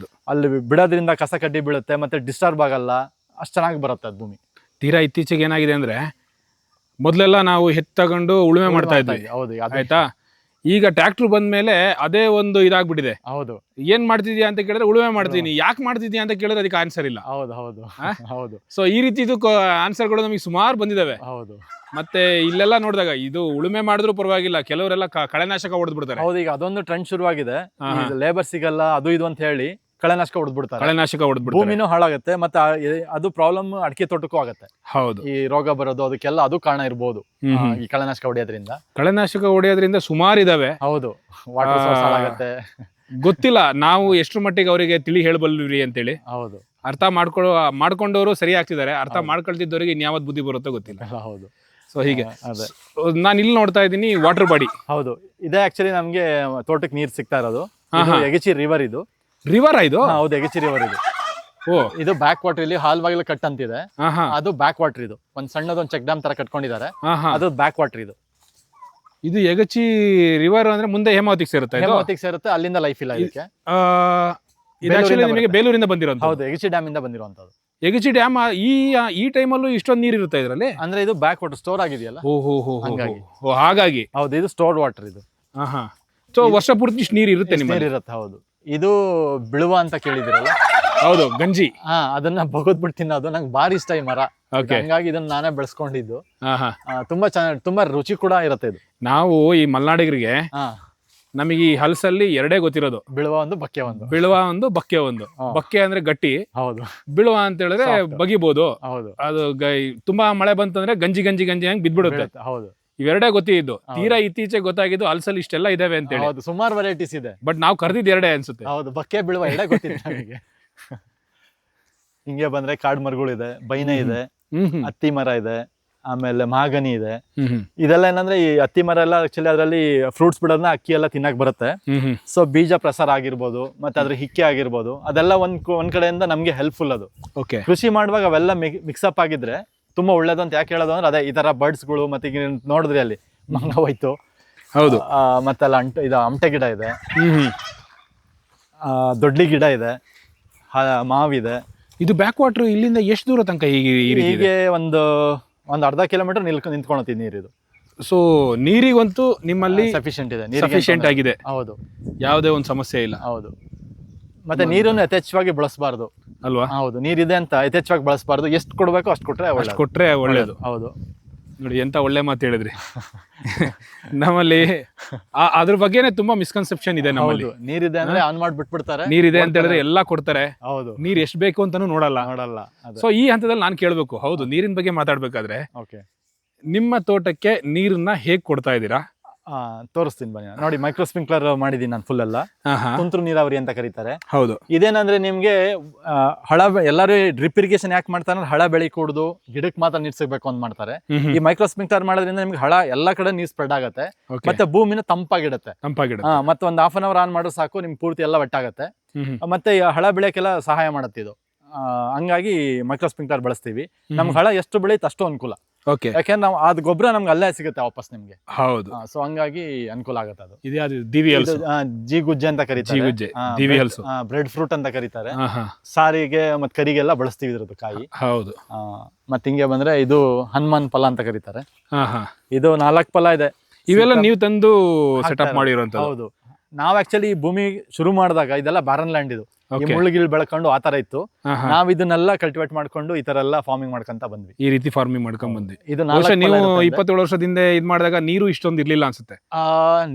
Speaker 1: ಅಲ್ಲಿ ಬಿಡೋದ್ರಿಂದ ಕಸ ಕಡ್ಡಿ ಬೀಳುತ್ತೆ, ಮತ್ತೆ ಡಿಸ್ಟರ್ಬ್ ಆಗಲ್ಲ, ಅಷ್ಟು ಚೆನ್ನಾಗಿ ಬರುತ್ತೆ ಅದು ಭೂಮಿ.
Speaker 2: ತೀರಾ ಇತ್ತೀಚೆಗೆ ಏನಾಗಿದೆ ಅಂದ್ರೆ, ಮೊದ್ಲೆಲ್ಲ ನಾವು ತಗೊಂಡು ಉಳುಮೆ ಮಾಡ್ತಾ ಇದ್ವಿ.
Speaker 1: ಹೌದು,
Speaker 2: ಆಯ್ತಾ? ಈಗ ಟ್ರ್ಯಾಕ್ಟರ್ ಬಂದ್ಮೇಲೆ ಅದೇ ಒಂದು ಇದಾಗ್ಬಿಟ್ಟಿದೆ.
Speaker 1: ಹೌದು,
Speaker 2: ಏನ್ ಮಾಡ್ತಿದ್ಯಾ ಅಂತ ಕೇಳಿದ್ರೆ ಉಳುಮೆ ಮಾಡ್ತೀನಿ, ಯಾಕೆ ಮಾಡ್ತಿದ್ಯಾ ಅಂತ ಕೇಳಿದ್ರೆ ಅದಕ್ಕೆ ಆನ್ಸರ್ ಇಲ್ಲ.
Speaker 1: ಹೌದು.
Speaker 2: ಸೊ ಈ ರೀತಿ ಆನ್ಸರ್ಗಳು ನಮಗೆ ಸುಮಾರು ಬಂದಿದಾವೆ.
Speaker 1: ಹೌದು,
Speaker 2: ಮತ್ತೆ ಇಲ್ಲೆಲ್ಲ ನೋಡಿದಾಗ ಇದು ಉಳುಮೆ ಮಾಡಿದ್ರು ಪರವಾಗಿಲ್ಲ, ಕೆಲವರೆಲ್ಲ ಕಳೆನಾಶಕ ಹೊಡೆದ್ ಬಿಡ್ತಾರೆ.
Speaker 1: ಹೌದು, ಈಗ ಅದೊಂದು ಟ್ರೆಂಡ್ ಶುರುವಾಗಿದೆ. ಲೇಬರ್ ಸಿಗಲ್ಲ ಅದು ಇದು ಅಂತ ಹೇಳಿ ಕಳೆನಾಶಕ ಹೊಡೆದ್ಬಿಡ್ತಾರೆ. ಭೂಮಿನೂ ಹಾಳಾಗುತ್ತೆ, ಮತ್ತೆ ಅದು ಪ್ರಾಬ್ಲಮ್ ಅಡಿಕೆ ತೋಟಕ್ಕೂ ಆಗುತ್ತೆ.
Speaker 2: ಹೌದು,
Speaker 1: ಈ ರೋಗ ಬರೋದು ಅದಕ್ಕೆಲ್ಲ ಅದು ಕಾರಣ ಇರ್ಬೋದು ಈ ಕಳೆನಾಶಕ
Speaker 2: ಹೊಡೆಯೋದ್ರಿಂದ ಸುಮಾರು ಇದಾವೆ.
Speaker 1: ಹೌದು, ವಾಟರ್ ಸೋರ್ಸ್ ಹಾಳಾಗುತ್ತೆ.
Speaker 2: ಗೊತ್ತಿಲ್ಲ ನಾವು ಎಷ್ಟು ಮಟ್ಟಿಗೆ ಅವರಿಗೆ ತಿಳಿ ಹೇಳಬಲ್ರಿ ಅಂತೇಳಿ.
Speaker 1: ಹೌದು,
Speaker 2: ಅರ್ಥ ಮಾಡ್ಕೊಂಡವರು ಸರಿ ಆಗ್ತಿದ್ದಾರೆ, ಅರ್ಥ ಮಾಡ್ಕೊಳ್ತಿದ್ದವರಿಗೆ ಇನ್ಯಾವತ್ ಬುದ್ಧಿ ಬರುತ್ತೋ ಗೊತ್ತಿಲ್ಲ.
Speaker 1: ಹೌದು.
Speaker 2: ಸೊ ಹೀಗೆ ನಾನು ಇಲ್ಲಿ ನೋಡ್ತಾ ಇದ್ದೀನಿ ವಾಟರ್ ಬಾಡಿ.
Speaker 1: ಹೌದು, ಇದೇ ಆಕ್ಚುಲಿ ನಮ್ಗೆ ತೋಟಕ್ಕೆ ನೀರ್ ಸಿಗ್ತಾ ಇರೋದು. ಯಗಚಿ ರಿವರ್ ಇದು.
Speaker 2: ರಿವರ್ ಇದು?
Speaker 1: ಹೌದು, ಯಗಚಿ ರಿವರ್ ಇದು. ಇದು ಬ್ಯಾಕ್ ವಾಟರ್. ಇಲ್ಲಿ ಹಾಲ್ವಾಗಲು ಕಟ್ ಅಂತಿದೆ, ಅದು ಬ್ಯಾಕ್ ವಾಟರ್. ಇದು ಒಂದ್ ಸಣ್ಣದೊಂದು ಚೆಕ್ ಡ್ಯಾಮ್ ತರ ಕಟ್ಕೊಂಡಿದ್ದಾರೆ, ಅದು ಬ್ಯಾಕ್ ವಾಟರ್.
Speaker 2: ಇದು ಯಗಚಿ ರಿವರ್ ಅಂದ್ರೆ ಮುಂದೆ ಹೇಮಾವತಿಗೆ ಸೇರುತ್ತೆ.
Speaker 1: ಹೇಮಾವತಿಗೆ ಸೇರುತ್ತೆ, ಅಲ್ಲಿಂದ ಲೈಫ್ ಇಲ್ಲ ಇದಕ್ಕೆ.
Speaker 2: ಇದು ಆಕ್ಚುಲಿ ನಿಮಗೆ ಬೇಲೂರಿಂದ ಬಂದಿರೋದು?
Speaker 1: ಹೌದು, ಯಗಚಿ ಡ್ಯಾಮ್ ಇಂದ ಬಂದಿರುವಂತದ್ದು.
Speaker 2: ಯಗಚಿ ಡ್ಯಾಮ್ ಈ ಟೈಮಲ್ಲೂ ಇಷ್ಟೊಂದು ನೀರು ಇರುತ್ತೆ ಇದರಲ್ಲಿ?
Speaker 1: ಅಂದ್ರೆ ಇದು ಬ್ಯಾಕ್ ವಾಟರ್ ಸ್ಟೋರ್ ಆಗಿದೆಯಲ್ಲ,
Speaker 2: ಹಾಗಾಗಿ.
Speaker 1: ಹೌದು, ಇದು ಸ್ಟೋರ್ಡ್ ವಾಟರ್ ಇದು.
Speaker 2: ಸೊ ವರ್ಷ ಪೂರ್ತಿ ಇಷ್ಟು ನೀರು ಇರುತ್ತೆ ನಿಮಗೆ?
Speaker 1: ಇರುತ್ತೆ. ಹೌದು, ಇದು ಬಿಳುವ ಅಂತ ಕೇಳಿದಿರಲ್ಲ?
Speaker 2: ಹೌದು, ಗಂಜಿ.
Speaker 1: ಅದನ್ನ ಬಗದ್ಬಿಟ್ಟು ತಿನ್ನೋದು ನಂಗೆ ಬಾರಿ ಇಷ್ಟ ಈ ಮರ. ಹಂಗಾಗಿ ಇದನ್ನ ನಾನೇ ಬೆಳೆಸ್ಕೊಂಡಿದ್ದು. ತುಂಬಾ ಚೆನ್ನಾಗಿ, ತುಂಬಾ ರುಚಿ ಕೂಡ ಇರುತ್ತೆ ಇದು.
Speaker 2: ನಾವು ಈ ಮಲ್ನಾಡಿಗರಿಗೆ ನಮಗೆ ಈ ಹಲಸಲ್ಲಿ ಎರಡೇ ಗೊತ್ತಿರೋದು,
Speaker 1: ಬಿಳುವ ಒಂದು, ಬಕ್ಕೆ ಒಂದು.
Speaker 2: ಬಿಳುವ ಒಂದು, ಬಕ್ಕೆ ಒಂದು. ಬಕ್ಕೆ ಅಂದ್ರೆ ಗಟ್ಟಿ.
Speaker 1: ಹೌದು.
Speaker 2: ಬಿಳುವ ಅಂತ ಹೇಳಿದ್ರೆ ಬಗಿಬಹುದು.
Speaker 1: ಹೌದು.
Speaker 2: ಅದು ತುಂಬಾ ಮಳೆ ಬಂತಂದ್ರೆ ಗಂಜಿ ಗಂಜಿ ಗಂಜಿ ಹಂಗ್ ಬಿದ್ಬಿಡುತ್ತೆ.
Speaker 1: ಹೌದು,
Speaker 2: ಇವೆರಡೇ ಗೊತ್ತಿದ್ದು. ತೀರಾ ಇತ್ತೀಚೆಗೆ ಗೊತ್ತಾಗಿದ್ದು ಹಲಸಲ್ಲಿ ಇಷ್ಟೆಲ್ಲ ಇದಾವೆ ಅಂತ ಹೇಳಿ.
Speaker 1: ಹೌದು, ಸುಮಾರು ವೆರೈಟೀಸ್ ಇದೆ,
Speaker 2: ಬಟ್ ನಾವು ಕರೆದಿದ್ದು ಎರಡೇ ಅನ್ಸುತ್ತೆ.
Speaker 1: ಹೌದು, ಬಕ್ಕೆ ಬಿಳುವ ಎರಡೇ ಗೊತ್ತಿದೆ ನಮಗೆ. ಹಿಂಗೆ ಬಂದ್ರೆ ಕಾಡು ಮರಗಳಿದೆ, ಬೈನೆ ಇದೆ, ಹತ್ತಿ ಮರ ಇದೆ, ಆಮೇಲೆ ಮಹಾಗನಿ ಇದೆ. ಇದೆಲ್ಲ ಏನಂದ್ರೆ ಈ ಹತ್ತಿ ಮರ ಎಲ್ಲ ಆಕ್ಚುಲಿ ಅದರಲ್ಲಿ ಫ್ರೂಟ್ಸ್ ಬಿಡೋದನ್ನ ಅಕ್ಕಿ ಎಲ್ಲ ತಿನ್ನಕ್ ಬರುತ್ತೆ. ಸೊ ಬೀಜ ಪ್ರಸಾರ ಆಗಿರ್ಬೋದು, ಮತ್ತೆ ಅದ್ರ ಹಿಕ್ಕೆ ಆಗಿರ್ಬೋದು, ಅದೆಲ್ಲ ಒಂದ್ ಕಡೆಯಿಂದ ನಮ್ಗೆ ಹೆಲ್ಪ್ಫುಲ್ ಅದು. ಕೃಷಿ ಮಾಡುವಾಗ ಅವೆಲ್ಲ ಮಿಕ್ಸಪ್ ಆಗಿದ್ರೆ ತುಂಬಾ ಒಳ್ಳೇದು ಅಂತ ಯಾಕೆ ಹೇಳೋದು ಅಂದ್ರೆ ಅದೇ ಈ ತರ ಬರ್ಡ್ಸ್ಗಳು. ಮತ್ತೆ ಈಗ ನೋಡಿದ್ರಿ ಅಲ್ಲಿ ಮಂಗ ಹೋಯ್ತು.
Speaker 2: ಹೌದು.
Speaker 1: ಮತ್ತೆಲ್ಲ ಇದು ಅಮಟೆ ಗಿಡ ಇದೆ, ದೊಡ್ಡಿ ಗಿಡ ಇದೆ, ಮಾವಿದೆ.
Speaker 2: ಇದು ಬ್ಯಾಕ್ ವಾಟರ್ ಇಲ್ಲಿಂದ ಎಷ್ಟು ದೂರ ತನಕ
Speaker 1: ಹೀಗೆ ಒಂದು ಅರ್ಧ ಕಿಲೋಮೀಟರ್ ನಿಂತ್ಕೊಳತಿ ನೀರಿದು.
Speaker 2: ಸೊ ನೀರಿಗಂತೂ ನಿಮ್ಮಲ್ಲಿ
Speaker 1: ಸಫಿಶಿಯಂಟ್ ಇದೆ,
Speaker 2: ಸಫಿಶಿಯಂಟ್ ಆಗಿದೆ.
Speaker 1: ಹೌದು,
Speaker 2: ಯಾವುದೇ ಒಂದು ಸಮಸ್ಯೆ ಇಲ್ಲ.
Speaker 1: ಹೌದು. ಮತ್ತೆ ನೀರನ್ನು ಯಥೇಚ್ಛವಾಗಿ ಬಳಸಬಾರ್ದು
Speaker 2: ಅಲ್ವಾ?
Speaker 1: ಹೌದು, ನೀರಿದೆ ಅಂತ ಯಥೇಚ್ಛವಾಗಿ ಬಳಸಬಾರ್ದು. ಎಷ್ಟು ಕೊಡ್ಬೇಕು ಅಷ್ಟು ಕೊಟ್ರೆ
Speaker 2: ಒಳ್ಳೇದು.
Speaker 1: ಹೌದು.
Speaker 2: ನೋಡಿ ಎಂತ ಒಳ್ಳೆ ಮಾತು ಹೇಳಿದ್ರಿ. ನಮ್ಮಲ್ಲಿ ಅದ್ರ ಬಗ್ಗೆನೆ ತುಂಬಾ ಮಿಸ್ಕನ್ಸೆಪ್ಷನ್ ಇದೆ ನಮ್ಮಲ್ಲಿ.
Speaker 1: ನೀರಿದೆ ಅಂದ್ರೆ ಆನ್ ಮಾಡಿ ಬಿಟ್ಬಿಡ್ತಾರೆ,
Speaker 2: ನೀರಿದೆ ಅಂತ ಹೇಳಿದ್ರೆ ಎಲ್ಲಾ ಕೊಡ್ತಾರೆ.
Speaker 1: ಹೌದು,
Speaker 2: ನೀರ್ ಎಷ್ಟು ಬೇಕು ಅಂತಾನು ನೋಡಲ್ಲ. ಸೊ ಈ ಹಂತದಲ್ಲಿ ನಾನು ಕೇಳ್ಬೇಕು, ಹೌದು, ನೀರಿನ ಬಗ್ಗೆ ಮಾತಾಡ್ಬೇಕಾದ್ರೆ ನಿಮ್ಮ ತೋಟಕ್ಕೆ ನೀರನ್ನ ಹೇಗ್ ಕೊಡ್ತಾ ಇದ್ದೀರಾ?
Speaker 1: ತೋರಿಸ್ತೀನಿ ಬನ್ನಿ. ನೋಡಿ, ಮೈಕ್ರೋ ಸ್ಪ್ರಿಂಕ್ಲರ್ ಮಾಡಿದೀನಿ ನಾನು ಫುಲ್ ಎಲ್ಲ. ತುಂತುರು ನೀರಾವರಿ ಅಂತ ಕರೀತಾರೆ.
Speaker 2: ಹೌದು.
Speaker 1: ಇದೇನಂದ್ರೆ ನಿಮ್ಗೆ ಎಲ್ಲರೂ ಡ್ರಿಪ್ ಇರಿಗೇಷನ್ ಯಾಕೆ ಮಾಡ್ತಾರೆ? ಹಳ ಬೆಳಿ ಕೂಡುದು ಗಿಡಕ್ಕೆ ಮಾತ್ರ ನೀರ್ ಸಿಗ್ಬೇಕು ಅಂತ ಮಾಡ್ತಾರೆ. ಈ ಮೈಕ್ರೋ ಸ್ಪ್ರಿಂಕ್ಲರ್ ಮಾಡೋದ್ರಿಂದ ನಿಮ್ಗೆ ಹಳ ಎಲ್ಲಾ ಕಡೆ ನೀರ್ ಸ್ಪ್ರೆಡ್ ಆಗುತ್ತೆ, ಮತ್ತೆ ಭೂಮಿನ ತಂಪಾಗಿಡುತ್ತೆ. ಮತ್ತೆ ಒಂದ್ ಹಾಫ್ ಅನ್ ಅವರ್ ಆನ್ ಮಾಡಿದ್ರೆ ಸಾಕು, ನಿಮ್ಗೆ ಪೂರ್ತಿ ಎಲ್ಲ ಒಟ್ಟಾಗತ್ತೆ. ಮತ್ತೆ ಹಳ ಬೆಳೆಯಕ್ಕೆಲ್ಲ ಸಹಾಯ ಮಾಡುತ್ತೆ ಇದು. ಹಂಗಾಗಿ ಮೈಕ್ರೋ ಸ್ಪ್ರಿಂಕ್ಲರ್ ಬಳಸ್ತೀವಿ. ನಮ್ಗೆ ಹಳ ಎಷ್ಟು ಬೆಳೆಯುತ್ತೆ ಅಷ್ಟು ಅನುಕೂಲ. ಯಾಕೆಂದ್ರೆ ನಾವು ಅದ್ ಗೊಬ್ಬರ ನಮ್ಗೆ ಅಲ್ಲೇ ಸಿಗುತ್ತೆ ವಾಪಸ್ ನಿಮ್ಗೆ.
Speaker 2: ಹೌದು.
Speaker 1: ಸೊ ಹಂಗಾಗಿ ಅನುಕೂಲ ಆಗುತ್ತೆ ಅದು.
Speaker 2: ಜಿ
Speaker 1: ಗುಜ್ಜೆ ಅಂತ ಕರೀತಾರೆ, ಬ್ರೆಡ್ ಫ್ರೂಟ್ ಅಂತ ಕರೀತಾರೆ. ಸಾರಿಗೆ ಮತ್ತೆ ಕರಿಗೆಲ್ಲ ಬಳಸ್ತೀವಿ ಇದ್ರದ್ದು ಕಾಯಿ.
Speaker 2: ಹೌದು.
Speaker 1: ಮತ್ತೆ ಹಿಂಗೆ ಬಂದ್ರೆ ಇದು ಹನುಮಾನ್ ಫಲ ಅಂತ ಕರೀತಾರೆ. ಇದು 4 ಫಲ ಇದೆ.
Speaker 2: ಇವೆಲ್ಲ ನೀವು ತಂದು ಸೆಟಪ್ ಮಾಡಿರುವಂತ?
Speaker 1: ಹೌದು. ನಾವ್ ಆಕ್ಚುಲಿ ಭೂಮಿ ಶುರು ಮಾಡಿದಾಗ ಇದೆಲ್ಲ ಬ್ಯಾರನ್ ಲ್ಯಾಂಡ್, ಇದು ಮುಳ್ಳುಗಿಲ್ ಬೆಳ್ಕೊಂಡು ಆತರ ಇತ್ತು. ನಾವ್ ಇದನ್ನೆಲ್ಲ ಕಲ್ಟಿವೇಟ್ ಮಾಡ್ಕೊಂಡು ಈ ತರ ಎಲ್ಲ ಫಾರ್ಮಿಂಗ್ ಮಾಡ್ಕೊಂತ ಬಂದ್ವಿ.
Speaker 2: ಈ ರೀತಿ ಫಾರ್ಮಿಂಗ್ ಮಾಡ್ಕೊಂಡ್ ಬಂದ್ವಿ.
Speaker 1: ಇದು
Speaker 2: ನೀವು 27 ವರ್ಷದಿಂದ ಇದ್ ಮಾಡಿದಾಗ ನೀರು ಇಷ್ಟೊಂದು ಇರ್ಲಿಲ್ಲ ಅನ್ಸುತ್ತೆ?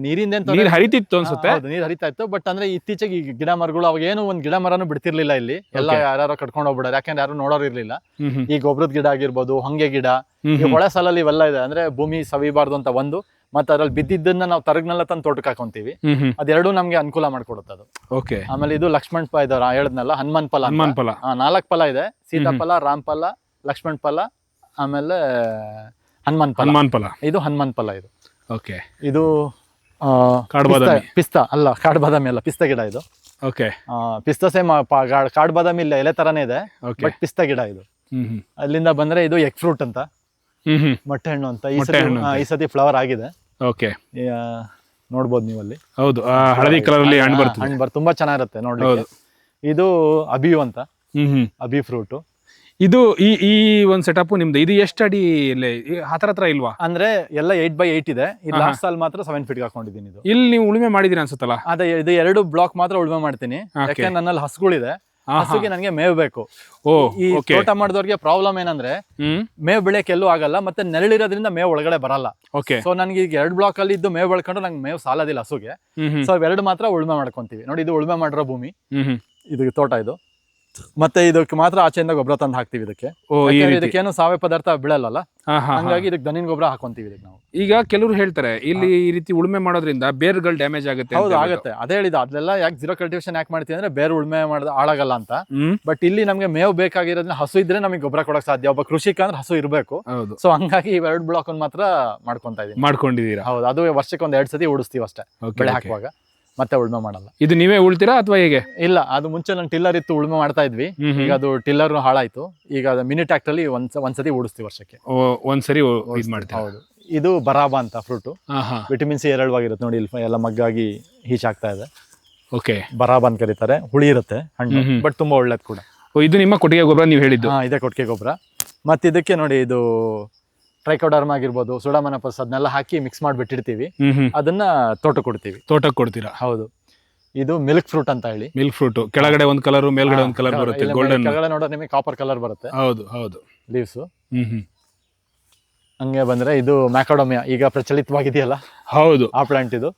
Speaker 1: ನೀರಿಂದ
Speaker 2: ನೀರ್ ಹರಿತಿತ್ತು ಅನ್ಸುತ್ತೆ.
Speaker 1: ನೀರ್ ಹರಿತಾ ಇತ್ತು, ಬಟ್ ಅಂದ್ರೆ ಇತ್ತೀಚೆಗೆ ಈ ಗಿಡ ಮರಗಳು ಅವಾಗ ಏನು ಒಂದ್ ಗಿಡ ಮರನು ಬಿಡ್ತಿರ್ಲಿಲ್ಲ ಇಲ್ಲಿ. ಎಲ್ಲ ಯಾರು ಕಟ್ಕೊಂಡು ಹೋಗ್ಬಿಡೋರು, ಯಾಕಂದ್ರೆ ಯಾರು ನೋಡೋರು ಇರ್ಲಿಲ್ಲ. ಈ ಗೊಬ್ಬರದ ಗಿಡ ಆಗಿರ್ಬೋದು, ಹೊಂಗೆ ಗಿಡ, ಈ ಹೊಳೆ ಸಾಲಲ್ಲಿ ಇವೆಲ್ಲ ಇದೆ. ಅಂದ್ರೆ ಭೂಮಿ ಸವಿಬಾರ್ದು ಅಂತ ಒಂದು, ಮತ್ತೆ ಅದ್ರಲ್ಲಿ ಬಿದ್ದಿದ್ದನ್ನ ನಾವು ತರಗ್ನೆಲ್ಲ ತಂದು ತೋಟಕ್ಕೆ ಹಾಕೊಂತೀವಿ. ಅದೆರಡು ನಮ್ಗೆ ಅನುಕೂಲ ಮಾಡ್ಕೊಡುತ್ತೆ ಅದು. ಆಮೇಲೆ ಇದು ಲಕ್ಷ್ಮಣ್ ಫಲ ಇದೆ, ಹೇಳಿದ್ನಲ್ಲ ಹನುಮಾನ್ ಫಲ. 4 ಫಲ ಇದೆ: ಸೀತಾಫಲ, ರಾಮಫಲ, ಲಕ್ಷ್ಮಣ್ ಫಲ, ಆಮೇಲೆ ಹನುಮಾನ್ ಫಲ. ಇದು ಹನುಮಾನ್ ಫಲ. ಇದು ಇದು ಪಿಸ್ತಾ ಅಲ್ಲ, ಕಾಡು ಬಾದಾಮಿ ಅಲ್ಲ, ಪಿಸ್ತಾ ಗಿಡ ಇದು. ಪಿಸ್ತಾ ಸೇಮ್ ಕಾಡು ಬಾದಾಮಿ ಇಲ್ಲ, ಎಲೆ ತರಾನೇ ಇದೆ, ಬಟ್ ಪಿಸ್ತಾ ಗಿಡ ಇದು. ಅಲ್ಲಿಂದ ಬಂದ್ರೆ ಇದು ಎಗ್ ಫ್ರೂಟ್ ಅಂತ, ಮೊಟ್ಟೆ ಹಣ್ಣು ಅಂತ. ಈ ಸತಿ ಫ್ಲವರ್ ಆಗಿದೆ, ನೋಡ್ಬೋದು ನೀವು ಅಲ್ಲಿ.
Speaker 2: ಹೌದು, ಹಳದಿ ಕಲರ್ ಅಲ್ಲಿ ಹಣ್ಣು ಬರ್ತದೆ,
Speaker 1: ತುಂಬಾ ಚೆನ್ನಾಗಿರುತ್ತೆ ನೋಡ್ಲಿಕ್ಕೆ. ಇದು ಅಬಿಯು ಅಂತ, ಅಬಿ ಫ್ರೂಟ್.
Speaker 2: ಇದು ಈ ಒಂದ್ ಸೆಟಪ್ ನಿಮ್ದು. ಇದು ಎಷ್ಟು ಅಡಿ ಹತ್ರ ಇಲ್ವಾ?
Speaker 1: ಅಂದ್ರೆ ಎಲ್ಲ 8x8 ಇದೆ. ಇದು ಲಾಸ್ಟ್ ಸಾಲ್ ಮಾತ್ರ 7 ಫೀಟ್ ಹಾಕೊಂಡಿದ್ದೀನಿ. ಇದು
Speaker 2: ಇಲ್ಲಿ ನೀವು ಉಳುಮೆ ಮಾಡಿದೀನಿ ಅನ್ಸುತ್ತಲ್ಲ?
Speaker 1: ಅದೇ, ಇದು 2 ಬ್ಲಾಕ್ ಮಾತ್ರ ಉಳುಮೆ ಮಾಡ್ತೀನಿ, ಯಾಕಂದ್ರೆ ನನ್ನಲ್ಲಿ ಹಸುಗಳಿದೆ. ಹಸುಗೆ ನನಗೆ ಮೇವು ಬೇಕು. ಈ ತೋಟ ಮಾಡಿದವ್ರಿಗೆ ಪ್ರಾಬ್ಲಮ್ ಏನಂದ್ರೆ ಮೇವು ಬೆಳೆಯಕ್ಕೆ ಎಲ್ಲೂ ಆಗಲ್ಲ, ಮತ್ತೆ ನೆರಳಿರೋದ್ರಿಂದ ಮೇವು ಒಳಗಡೆ ಬರಲ್ಲ. ಸೊ ನನ್ಗೆ ಈಗ 2 ಬ್ಲಾಕ್ ಅಲ್ಲಿ ಇದ್ದು ಮೇವು ಬೆಳ್ಕೊಂಡು ನಂಗೆ ಮೇವು ಸಾಲದಿಲ್ಲ ಹಸುಗೆ. ಸೊ 2 ಮಾತ್ರ ಉಳುಮೆ ಮಾಡ್ಕೊಂತೀವಿ. ನೋಡಿ, ಇದು ಉಳುಮೆ ಮಾಡಿರೋ ಭೂಮಿ, ಇದು ತೋಟ. ಇದು ಮತ್ತೆ ಇದಕ್ಕೆ ಮಾತ್ರ ಆಚೆಯಿಂದ ಗೊಬ್ಬರ ತಂದು ಹಾಕ್ತಿವಿ ಇದಕ್ಕೆ. ಇದಕ್ಕೇನು ಸಾವಯವ ಪದಾರ್ಥ ಬೀಳಲ್ಲ, ಹಂಗಾಗಿ ಇದಕ್ಕೆ ದನಿನ ಗೊಬ್ಬರ ಹಾಕೊಂತೀವಿ ಇದಕ್ಕೆ ನಾವು.
Speaker 2: ಈಗ ಕೆಲವರು ಹೇಳ್ತಾರೆ ಇಲ್ಲಿ ಈ ರೀತಿ ಉಳುಮೆ ಮಾಡೋದ್ರಿಂದ ಬೇರ್ಗಳು ಡ್ಯಾಮೇಜ್ ಆಗುತ್ತೆ.
Speaker 1: ಹೌದು ಆಗುತ್ತೆ, ಅದೇ ಹೇಳಿದ ಅದೆಲ್ಲ ಯಾಕೆ ಜೀರೋ ಕಲ್ಟಿವೇಶನ್ ಯಾಕೆ ಮಾಡ್ತೀವಿ ಅಂದ್ರೆ ಬೇರೆ ಉಳುಮೆ ಮಾಡೋದು ಹಾಳಾಗಲ್ಲ ಅಂತ. ಬಟ್ ಇಲ್ಲಿ ನಮಗೆ ಮೇವು ಬೇಕಾಗಿರೋದ್ರಿಂದ ಹಸು ಇದ್ರೆ ನಮಗೆ ಗೊಬ್ಬರ ಕೊಡಕ್ ಸಾಧ್ಯ. ಒಬ್ಬ ಕೃಷಿಕ ಅಂದ್ರೆ ಹಸು ಇರಬೇಕು. ಸೊ ಹಂಗಾಗಿ ಇವೆರಡು ಬ್ಲಾಕ್ ಮಾತ್ರ
Speaker 2: ಮಾಡ್ಕೊಂಡಿದ್ದೀರಾ?
Speaker 1: ಹೌದು, ಅದು ವರ್ಷಕ್ಕೆ 1-2 ಸತಿ ಉಡಿಸ್ತೀವಿ ಅಷ್ಟೇ ಬೆಳೆ ಹಾಕುವಾಗ, ಮತ್ತೆ ಉಳುಮೆ ಮಾಡಲ್ಲ.
Speaker 2: ಇದು ನೀವೇ ಉಳ್ತೀರಾ ಅಥವಾ ಹೇಗೆ?
Speaker 1: ಇಲ್ಲ, ಅದು ಮುಂಚೆ ನಾನು ಟಿಲ್ಲರ್ ಇತ್ತು, ಉಳುಮೆ ಮಾಡ್ತಾ ಇದ್ವಿ. ಈಗ ಅದು ಟಿಲ್ಲರ್ ಹಾಳಾಯ್ತು. ಈಗ ಅದು ಮಿನಿ ಟ್ರ್ಯಾಕ್ಟರ್ ಅಲ್ಲಿ ಒಂದ್ಸತಿ ಓಡಿಸ್ತೀವಿ ವರ್ಷಕ್ಕೆ.
Speaker 2: ಒಂದ್ಸರಿ ಇದು ಮಾಡ್ತೀವಿ.
Speaker 1: ಹೌದು, ಇದು ಬರಾಬಾ ಅಂತ ಫ್ರೂಟ್. ವಿಟಮಿನ್ ಸಿ ಹೇರಳವಾಗಿರುತ್ತೆ ನೋಡಿ, ಇಲ್ಲಿ ಎಲ್ಲ ಮಗ್ಗಾಗಿ ಹೀಚಾಗ್ತಾ ಇದೆ.
Speaker 2: ಓಕೆ,
Speaker 1: ಬರಾಬಾ ಅಂತ ಕರೀತಾರೆ. ಹುಳಿ ಇರುತ್ತೆ ಹಣ್ಣು, ಬಟ್ ತುಂಬಾ ಒಳ್ಳೇದು ಕೂಡ.
Speaker 2: ಇದು ನಿಮ್ಮ ಕೊಟ್ಟಿಗೆ ಗೊಬ್ಬರ ನೀವು ಹೇಳಿದ್ದು?
Speaker 1: ಇದೇ ಕೊಟ್ಟಿಗೆ ಗೊಬ್ಬರ. ಮತ್ತೆ ಇದಕ್ಕೆ ನೋಡಿ, ಇದು ಟ್ರೈಕೋಡರ್ಮ ಆಗಿರ್ಬೋದು, ಸುಡಾಮನಪಸ್, ಅದನ್ನೆಲ್ಲ ಹಾಕಿ ಮಿಕ್ಸ್ ಮಾಡಿ ಬಿಟ್ಟಿರ್ತೀವಿ. ಅದನ್ನ ತೋಟಕ್ಕೆ ಕೊಡ್ತೀರಾ? ಹೌದು. ಇದು ಮಿಲ್ಕ್ ಫ್ರೂಟ್ ಅಂತ ಹೇಳಿ.
Speaker 2: ಮಿಲ್ಕ್ ಫ್ರೂಟ್ ಕೆಳಗಡೆ ಒಂದ್ ಕಲರ್, ಮೇಲ್ಗಡೆ ಒಂದ್ ಕಲರ್ ಬರುತ್ತೆ. ಗೋಲ್ಡನ್
Speaker 1: ಕೆಳಗಡೆ ನೋಡಿದ್ರೆ ನಿಮಗೆ ಕಾಪರ್ ಕಲರ್ ಬರುತ್ತೆ.
Speaker 2: ಹೌದು ಹೌದು,
Speaker 1: ಲೀವ್ಸ್. ಹಂಗೆ ಬಂದ್ರೆ ಇದು ಮ್ಯಾಕಾಡೋಮಿಯಾ, ಈಗ ಪ್ರಚಲಿತವಾಗಿದೆಯಲ್ಲ.
Speaker 2: ಹೌದು,
Speaker 1: ಆ ಪ್ಲಾಂಟ್ ಇದು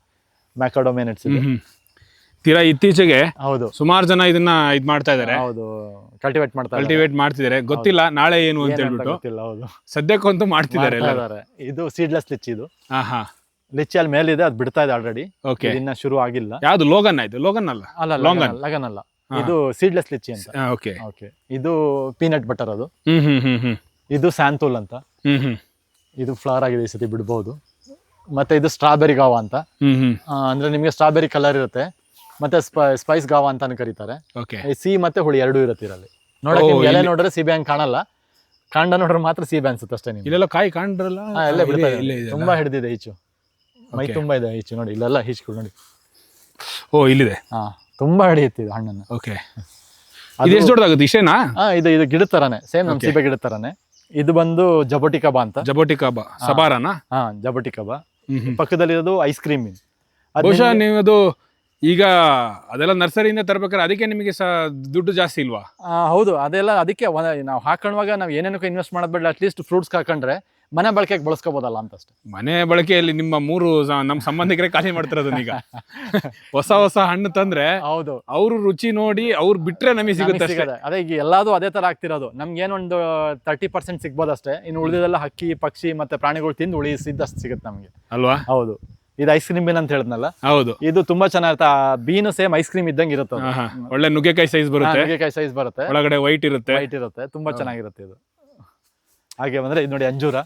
Speaker 1: ಮ್ಯಾಕಾಡೋಮಿಯಾ ನಟ್ಸ್.
Speaker 2: ತೀರಾ ಇತ್ತೀಚೆಗೆ
Speaker 1: ಹೌದು
Speaker 2: ಸುಮಾರು ಜನ ಇದನ್ನ ಇದ್ ಮಾಡ್ತಾ ಇದಾರೆ.
Speaker 1: ಹೌದು, ಕಲ್ಟಿವೇಟ್ ಮಾಡ್ತಿದ್ದಾರೆ.
Speaker 2: ಗೊತ್ತಿಲ್ಲ ನಾಳೆ ಏನು ಅಂತ ಹೇಳ್ಬಿಟ್ಟು.
Speaker 1: ಹೌದು,
Speaker 2: ಸದ್ಯಕ್ಕಂತೂ ಮಾಡ್ತಿದ್ದಾರೆ.
Speaker 1: ಇದು ಸೀಡ್ಲೆಸ್ ಲಿಚ್ಚಿ. ಇದು ಲಿಚ್ಚಿ ಅಲ್ಲಿ ಮೇಲಿದೆ, ಅದು ಬಿಡ್ತಾ ಇದೆ ಆಲ್ರೆಡಿ. ಇನ್ನ ಶುರು ಆಗಿಲ್ಲ.
Speaker 2: ಯಾವ್ದು ಲೋಗನ್? ಇದು ಲೋಗನ್ ಅಲ್ಲ,
Speaker 1: ಲಗನ್ ಅಲ್ಲ, ಇದು ಸೀಡ್ಲೆಸ್ ಲಿಚ್ಚಿ ಅಂತ. ಓಕೆ, ಇದು ಪೀನಟ್ ಬಟರ್. ಅದು ಇದು ಸ್ಯಾಂತೂಲ್ ಅಂತ. ಇದು ಫ್ಲವರ್ ಆಗಿದೆ, ಈ ಸತಿ ಬಿಡ್ಬಹುದು. ಮತ್ತೆ ಇದು ಸ್ಟ್ರಾಬೆರಿ ಗಾವ ಅಂತ. ಅಂದ್ರೆ ನಿಮ್ಗೆ ಸ್ಟ್ರಾಬೆರಿ ಕಲರ್ ಇರುತ್ತೆ. ಮತ್ತೆ ಸ್ಪೈಸ್ ಗಾವ ಅಂತಾನು ಕರೀತಾರೆ. ಸಿ ಮತ್ತೆ ಹುಳಿ ಎರಡೂ ಇರುತ್ತೆ ಇದರಲ್ಲಿ. ನೋಡಕ್ಕೆ ಎಲೆ ನೋಡ್ರೆ ಸೀಬೆ ಹಂಗ್ ಕಾಣಲ್ಲ, ಕಾಂಡ ನೋಡ್ರೆ ಮಾತ್ರ ಸೀಬೆ ಅನ್ಸುತ್ತೆ ಅಷ್ಟೇ.
Speaker 2: ಇಲ್ಲೆಲ್ಲ ಕಾಯಿ ಕಾಂಡ್ರಲ್ಲ,
Speaker 1: ಎಲ್ಲ ಬಿಡ್ತಾ ಇದೆ. ತುಂಬಾ ಹಿಡಿದಿದೆ ಈಚು, ಮೈ ತುಂಬಾ ಇದೆ ಈಚು. ನೋಡಿ ಇಲ್ಲೆಲ್ಲ ಈಚ್ಗಳು ನೋಡಿ.
Speaker 2: ಇಲ್ಲಿದೆ.
Speaker 1: ತುಂಬಾ ಹಿಡಿಯುತ್ತೆ ಇದು ಹಣ್ಣನ್ನು.
Speaker 2: ಓಕೆ, ಇದು ಎಷ್ಟು ದೊಡ್ಡದಾಗುತ್ತೆ? ಇಷ್ಟೇನಾ?
Speaker 1: ಇದು ಗಿಡದ ತರಾನೆ, ಸೇಮ್ ನಮ್ ಸೀಬೆ ಗಿಡದ ತರಾನೆ. ಇದು ಬಂದು ಜಬೋಟಿಕಬಾ ಅಂತ.
Speaker 2: ಜಬೋಟಿಕಬಾ ಸಬಾರನಾ?
Speaker 1: ಜಬೋಟಿಕಬಾ. ಪಕ್ಕದಲ್ಲಿರೋದು ಐಸ್ ಕ್ರೀಮ್.
Speaker 2: ಬಹುಶಃ ನೀವು ಅದು ಈಗ ಅದೆಲ್ಲ ನರ್ಸರಿಯಿಂದ ತರಬೇಕಾದ್ರೆ ಅದಕ್ಕೆ ನಿಮಗೆ ದುಡ್ಡು ಜಾಸ್ತಿ ಇಲ್ವಾ?
Speaker 1: ಹೌದು, ಅದೆಲ್ಲ ಅದಕ್ಕೆ ನಾವು ಹಾಕೊಳ್ಳುವಾಗ ನಾವು ಏನೇನಕ್ಕೆ ಇನ್ವೆಸ್ಟ್ ಮಾಡೋದ್ ಬೇಡ, ಅಟ್ಲೀಸ್ಟ್ ಫ್ರೂಟ್ಸ್ ಹಾಕೊಂಡ್ರೆ ಮನೆ ಬಳಕೆಗೆ ಬಳಸ್ಕೋಬೋದಲ್ಲ ಅಂತ ಅಷ್ಟೇ.
Speaker 2: ಮನೆ ಬಳಕೆಯಲ್ಲಿ ನಿಮ್ಮ ನಮ್ಮ ಸಂಬಂಧಿಕರೇ ಖಾಲಿ ಮಾಡ್ತಿರೋದು ಈಗ. ಹೊಸ ಹಣ್ಣು ತಂದ್ರೆ ಹೌದು, ಅವ್ರು ರುಚಿ ನೋಡಿ ಅವ್ರು ಬಿಟ್ರೆ ನಮಗೆ ಸಿಗುತ್ತೆ.
Speaker 1: ಅದೇ ಈಗ ಎಲ್ಲಾದು ಅದೇ ತರ ಆಗ್ತಿರೋದು. ನಮ್ಗೆ ಏನೊಂದು 30% ಸಿಗ್ಬೋದು ಅಷ್ಟೇ. ಇನ್ನು ಉಳಿದೆಲ್ಲ ಹಕ್ಕಿ ಪಕ್ಷಿ ಮತ್ತೆ ಪ್ರಾಣಿಗಳು ತಿಂದು ಉಳಿಸಿದ್ದಷ್ಟು ಸಿಗುತ್ತೆ ನಮ್ಗೆ
Speaker 2: ಅಲ್ವಾ?
Speaker 1: ಹೌದು. ಇದು ಐಸ್ ಕ್ರೀಮ್ ಬೀನ್ ಅಂತ ಹೇಳಿದ್ನಲ್ಲ.
Speaker 2: ಹೌದು,
Speaker 1: ಇದು ತುಂಬಾ ಚೆನ್ನಾಗಿರುತ್ತೆ. ಬೀನು ಸೇಮ್ ಐಸ್ ಕ್ರೀಮ್ ಇದ್ದಂಗೆ ಇರುತ್ತೆ.
Speaker 2: ಒಳ್ಳೆ ನುಗ್ಗೆಕಾಯಿ ಸೈಜ್ ಬರುತ್ತೆ.
Speaker 1: ನುಗ್ಗೆಕಾಯಿ ಸೈಜ್ ಬರುತ್ತೆ, ಒಳಗಡೆ ವೈಟ್ ಇರುತ್ತೆ. ತುಂಬಾ ಚೆನ್ನಾಗಿರುತ್ತೆ ಇದು. ಹಾಗೆ ಬಂದ್ರೆ ಇದು ನೋಡಿ ಅಂಜೂರ.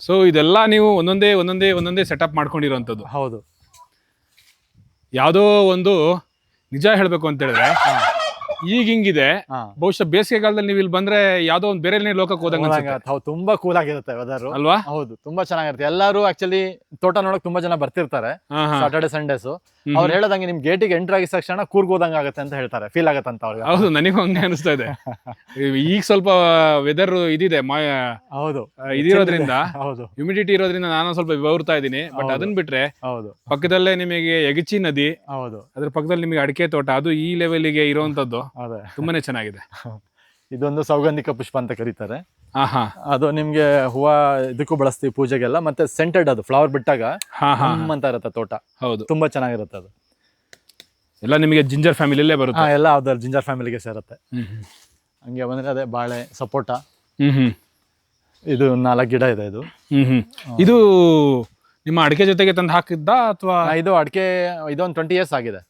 Speaker 2: ಸೊ ಇದೆಲ್ಲ ನೀವು ಒಂದೊಂದೇ ಸೆಟಪ್ ಮಾಡ್ಕೊಂಡಿರೋಂಥದ್ದು.
Speaker 1: ಹೌದು.
Speaker 2: ಯಾವುದೋ ಒಂದು ನಿಜ ಹೇಳ್ಬೇಕು ಅಂತ ಹೇಳಿದ್ರೆ ಈಗ ಹಿಂಗಿದೆ, ಬಹುಶಃ ಬೇಸಿಗೆ ಕಾಲದಲ್ಲಿ ನೀವು ಇಲ್ಲಿ ಬಂದ್ರೆ ಯಾವ್ದೋ ಒಂದು ಬೇರೆ ಲೋಕಕ್ಕೆ ಹೋದಂಗ.
Speaker 1: ತುಂಬಾ ಕೂಲ್ ಆಗಿರುತ್ತೆ ವೆದರ್
Speaker 2: ಅಲ್ವಾ?
Speaker 1: ಹೌದು, ತುಂಬಾ ಚೆನ್ನಾಗಿರುತ್ತೆ. ಎಲ್ಲರೂ ಆಕ್ಚುಲಿ ತೋಟ ನೋಡಕ್ ತುಂಬಾ ಜನ ಬರ್ತಿರ್ತಾರೆ ಸಾಟರ್ಡೆ ಸಂಡೇಸ್. ಅವ್ರು ಹೇಳದಂಗೆ ನಿಮ್ ಗೇಟಿಗೆ ಎಂಟರ್ ಆಗಿದ ತಕ್ಷಣ ಕೂರ್ಗೋದಂಗ ಆಗುತ್ತೆ ಅಂತ ಹೇಳ್ತಾರೆ, ಫೀಲ್ ಆಗತ್ತೆ ಅಂತ ಅವ್ರಿಗೆ.
Speaker 2: ಹೌದು, ನನಗೂ ಹಂಗೆ ಅನಿಸ್ತಾ ಇದೆ. ಈಗ ಸ್ವಲ್ಪ ವೆದರ್ ಇದಿದೆ,
Speaker 1: ಹೌದು,
Speaker 2: ಇದಿರೋದ್ರಿಂದ, ಹ್ಯುಮಿಡಿಟಿ ಇರೋದ್ರಿಂದ ನಾನು ಸ್ವಲ್ಪ ಬೆವರ್ತಾ ಇದ್ದೀನಿ. ಬಟ್ ಅದನ್ನ ಬಿಟ್ರೆ ಹೌದು, ಪಕ್ಕದಲ್ಲೇ ನಿಮಗೆ ಯಗಚಿ ನದಿ, ಹೌದು, ಅದ್ರ ಪಕ್ಕದಲ್ಲಿ ನಿಮಗೆ ಅಡಿಕೆ ತೋಟ, ಅದು ಈ ಲೆವೆಲ್ಗೆ ಇರುವಂತದ್ದು ತುಂಬಾನೇ ಚೆನ್ನಾಗಿದೆ.
Speaker 1: ಇದೊಂದು ಸೌಗಂಧಿಕ ಪುಷ್ಪ ಅಂತ ಕರೀತಾರೆ. ಅದು ನಿಮ್ಗೆ ಹೂವ ಇದಕ್ಕೂ ಬಳಸ್ತೀವಿ, ಪೂಜೆಗೆಲ್ಲ. ಮತ್ತೆ ಸೆಂಟೆಡ್, ಅದು ಫ್ಲವರ್ ಬಿಟ್ಟಾಗ ಅಂತ ಇರುತ್ತೆ ತೋಟ. ಹೌದು, ತುಂಬಾ ಚೆನ್ನಾಗಿರುತ್ತೆ ಅದು.
Speaker 2: ಎಲ್ಲ ನಿಮಗೆ ಜಿಂಜರ್ ಫ್ಯಾಮಿಲಿಯಲ್ಲೇ ಬರುತ್ತೆ?
Speaker 1: ಎಲ್ಲ ಅದ್ರ ಜಿಂಜರ್ ಫ್ಯಾಮಿಲಿಗೆ ಸೇರುತ್ತೆ. ಹಂಗೆ ಬಂದ್ರೆ ಅದೇ ಬಾಳೆ, ಸಪೋಟ. ಇದು 4 ಗಿಡ ಇದೆ.
Speaker 2: ಇದು ನಿಮ್ಮ ಅಡಿಕೆ ಜೊತೆಗೆ ತಂದು ಹಾಕಿದ್ದ ಅಥವಾ?
Speaker 1: ಇದು ಅಡಿಕೆ, ಇದೊಂದು 20 years ಆಗಿದೆ.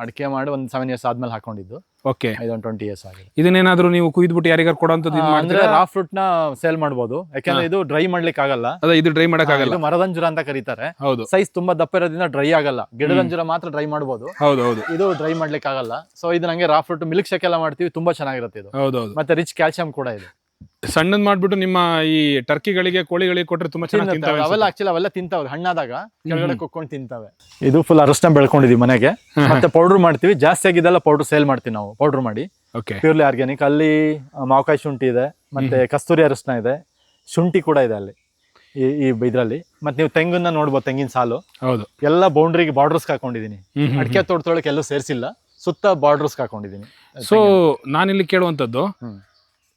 Speaker 1: ಅಡಿಕೆ ಮಾಡಿ ಒಂದು 7 years ಆದ್ಮೇಲೆ ಹಾಕೊಂಡಿದ್ದು.
Speaker 2: ಓಕೆ,
Speaker 1: ಇದೊಂದು 20 years ಆಗಿದೆ.
Speaker 2: ಇದನ್ನೇನಾದ್ರೂ ನೀವು ಕುಯ್ದ್ಬಿಟ್ಟು ಯಾರಿಗಾರು ಕೊಡೋಂಥದ್ದು?
Speaker 1: ಅಂದ್ರೆ ರಾ ಫ್ರೂಟ್ ನ ಸೇಲ್ ಮಾಡಬಹುದು, ಯಾಕಂದ್ರೆ ಇದು ಡ್ರೈ ಮಾಡ್ಲಿಕ್ಕೆ ಆಗಲ್ಲ.
Speaker 2: ಇದು ಡ್ರೈ ಮಾಡಕ್ ಆಗಲ್ಲ.
Speaker 1: ಇದು ಮರದಂಜುರ ಅಂತ ಕರೀತಾರೆ.
Speaker 2: ಹೌದು,
Speaker 1: ಸೈಜ್ ತುಂಬಾ ದಪ್ಪ ಇರೋದ್ರಿಂದ ಡ್ರೈ ಆಗಲ್ಲ. ಗಿಡದಂಜುರ ಮಾತ್ರ ಡ್ರೈ ಮಾಡಬಹುದು.
Speaker 2: ಹೌದು,
Speaker 1: ಇದು ಡ್ರೈ ಮಾಡ್ಲಿಕ್ಕೆ ಆಗಲ್ಲ. ಸೊ ಇದು ನಂಗೆ ರಾ ಫ್ರೂಟ್ ಮಿಲ್ಕ್ ಶೇಕ್ ಎಲ್ಲ ಮಾಡ್ತೀವಿ, ತುಂಬಾ ಚೆನ್ನಾಗಿರುತ್ತೆ ಇದು.
Speaker 2: ಹೌದು,
Speaker 1: ಮತ್ತೆ ರಿಚ್ ಕ್ಯಾಲ್ಸಿಯಂ ಕೂಡ ಇದೆ.
Speaker 2: ಸಣ್ಣದ್ ಮಾಡ್ಬಿಟ್ಟು ನಿಮ್ಮ ಈ ಟರ್ಕಿಗಳಿಗೆ, ಕೋಳಿಗಳಿಗೆ ಕೊಟ್ರೆ ತುಂಬಾ ಚೆನ್ನಾಗಿ ತಿಂತಾವೆ.
Speaker 1: ಅವೆಲ್ಲ ಆಕ್ಚುಲಿ ಅವೆಲ್ಲ ತಿಂತಾವೆ, ಹಣ್ಣಾದಾಗ ಕೆಳಗಡೆ ಕುಕ್ಕೊಂಡು ತಿಂತಾವೆ. ಇದು ಫುಲ್ ಅರಶಿನ ಬೆಳ್ಕೊಂಡಿದೀವಿ ಮನೆಗೆ. ಮತ್ತೆ ಪೌಡರ್ ಮಾಡ್ತೀವಿ. ಜಾಸ್ತಿ ಆಗಿದ್ದೆಲ್ಲ ಪೌಡರ್ ಸೇಲ್ ಮಾಡ್ತೀವಿ ನಾವು, ಪೌಡರ್ ಮಾಡಿ. Purely organic. ಅಲ್ಲಿ ಮಾವಕಾಯಿ ಶುಂಠಿ ಇದೆ, ಮತ್ತೆ ಕಸ್ತೂರಿ ಅರಶಿನ ಇದೆ, ಶುಂಠಿ ಕೂಡ ಇದೆ ಅಲ್ಲಿ ಈ ಇದ್ರಲ್ಲಿ. ಮತ್ತೆ ನೀವು ತೆಂಗನ್ನ ನೋಡ್ಬೋದು, ತೆಂಗಿನ ಸಾಲು. ಹೌದು, ಎಲ್ಲ ಬೌಂಡ್ರಿಗೆ ಬಾರ್ಡರ್ಸ್ ಹಾಕೊಂಡಿದೀನಿ. ಅಡಿಕೆ ತೋಟದೊಳಗೆ ಎಲ್ಲೂ ಸೇರಿಸಿಲ್ಲ, ಸುತ್ತ ಬಾರ್ಡರ್ಸ್ ಹಾಕೊಂಡಿದೀನಿ.
Speaker 2: ಸೊ ನಾನಿಲ್ಲಿ ಕೇಳುವಂತದ್ದು,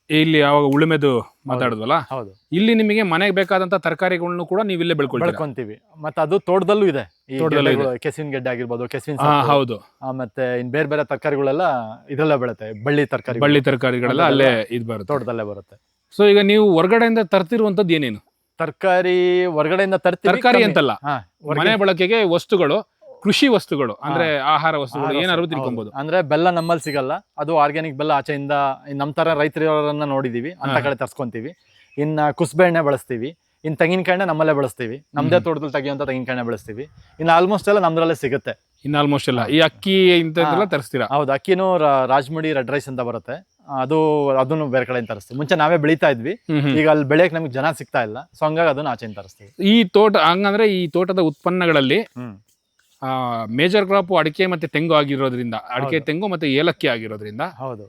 Speaker 2: ಇಲ್ಲಿ ಯಾವಾಗ ಉಳುಮೆದು ಮಾತಾಡಿದ್ವಲ್ಲ,
Speaker 1: ಹೌದು
Speaker 2: ಇಲ್ಲಿ ನಿಮಗೆ ಮನೆಗೆ ಬೇಕಾದಂತ ತರಕಾರಿಗಳನ್ನು ಕೂಡ ನೀವು ಇಲ್ಲೇ ಬೆಳ್ಕೊಳ್ತೀರಾ?
Speaker 1: ಬೆಳ್ಕೊಂತೀವಿ. ಮತ್ತೆ ಅದು ತೋಟದಲ್ಲೂ ಇದೆ. ಈ
Speaker 2: ತೋಟದಲ್ಲೂ
Speaker 1: ಗೆಡ್ಡೆಗಳು, ಕೆಸುವಿನ ಗೆಡ್ಡೆ ಆಗಿರ್ಬೋದು, ಕೆಸುವಿನ
Speaker 2: ಹಾ
Speaker 1: ಸೊಪ್ಪು,
Speaker 2: ಹೌದು,
Speaker 1: ಮತ್ತೆ ಇನ್ ಬೇರೆ ಬೇರೆ ತರಕಾರಿಗಳೆಲ್ಲ ಇದ್ರಲ್ಲೇ ಬೆಳುತ್ತೆ. ಬಳ್ಳಿ ತರಕಾರಿ
Speaker 2: ಬಳ್ಳಿ ತರಕಾರಿಗಳೆಲ್ಲ ಅಲ್ಲೇ ಇದು ಬರುತ್ತೆ.
Speaker 1: ತೋಟದಲ್ಲೇ ಬರುತ್ತೆ.
Speaker 2: ಸೊ ಈಗ ನೀವು ಹೊರಗಡೆಯಿಂದ ತರ್ತಿರುವಂತದ್ದು ಏನೇನು?
Speaker 1: ತರಕಾರಿ ಹೊರಗಡೆಯಿಂದ ತರ್ತೀವಿ.
Speaker 2: ತರಕಾರಿ ಅಂತಲ್ಲ,
Speaker 1: ಹಾ,
Speaker 2: ಮನೆ ಬಳಕೆಗೆ ವಸ್ತುಗಳು, ಕೃಷಿ ವಸ್ತುಗಳು ಅಂದ್ರೆ ಆಹಾರ ವಸ್ತುಗಳು ಏನಾದ್ರು ತಿಳ್ಕೊಬಹುದು.
Speaker 1: ಅಂದ್ರೆ ಬೆಲ್ಲ ನಮ್ಮಲ್ಲಿ ಸಿಗಲ್ಲ, ಅದು ಆರ್ಗ್ಯಾನಿಕ್ ಬೆಲ್ಲ ಆಚೆಯಿಂದ ನಮ್ ತರ ರೈತರನ್ನ ನೋಡಿದೀವಿ, ಅಂತ ಕಡೆ ತರ್ಸ್ಕೊಂತೀವಿ. ಇನ್ನ ಕುಸ್ಬೆ ಎಣ್ಣೆ ಬಳಸ್ತೀವಿ. ಇನ್ ತೆಂಗಿನಕಾಯಿನ ನಮ್ಮಲ್ಲೇ ಬಳಸ್ತೀವಿ, ನಮ್ದೇ ತೋಟದಲ್ಲಿ ತೆಗಿಯುವಂತ ತೆಂಗಿನಕಾಯಿನ ಬಳಸ್ತೀವಿ. ಇನ್ನು ಆಲ್ಮೋಸ್ಟ್ ಎಲ್ಲ ನಮ್ದ್ರಲ್ಲೇ ಸಿಗುತ್ತೆ.
Speaker 2: ಇನ್ನು ಆಲ್ಮೋಸ್ಟ್ ಎಲ್ಲ ಈ ಅಕ್ಕಿ ಇಂಥದ್ದೆಲ್ಲ ತರಿಸ್ತೀರಾ?
Speaker 1: ಹೌದು, ಅಕ್ಕಿನೂ ರಾಜಮುಡಿ ರೆಡ್ ರೈಸ್ ಅಂತ ಬರುತ್ತೆ, ಅದನ್ನು ಬೇರೆ ಕಡೆಯಿಂದ ತರಿಸ್ತೀವಿ. ಮುಂಚೆ ನಾವೇ ಬೆಳೀತಾ ಇದ್ವಿ, ಈಗ ಅಲ್ಲಿ ಬೆಳೆಯಕ್ ನಮ್ಗೆ ಜನ ಸಿಗ್ತಾ ಇಲ್ಲ, ಸೊ ಹಂಗಾಗಿ ಅದನ್ನ ಆಚೆಯಿಂದ ತರಿಸ್ತೀವಿ.
Speaker 2: ಈ ತೋಟ ಹಂಗಂದ್ರೆ ಈ ತೋಟದ ಉತ್ಪನ್ನಗಳಲ್ಲಿ ಮೇಜರ್ ಕ್ರಾಪ್ ಅಡಿಕೆ ಮತ್ತೆ ತೆಂಗು ಆಗಿರೋದ್ರಿಂದ, ಅಡಿಕೆ ತೆಂಗು ಮತ್ತೆ ಏಲಕ್ಕಿ ಆಗಿರೋದ್ರಿಂದ,
Speaker 1: ಹೌದು,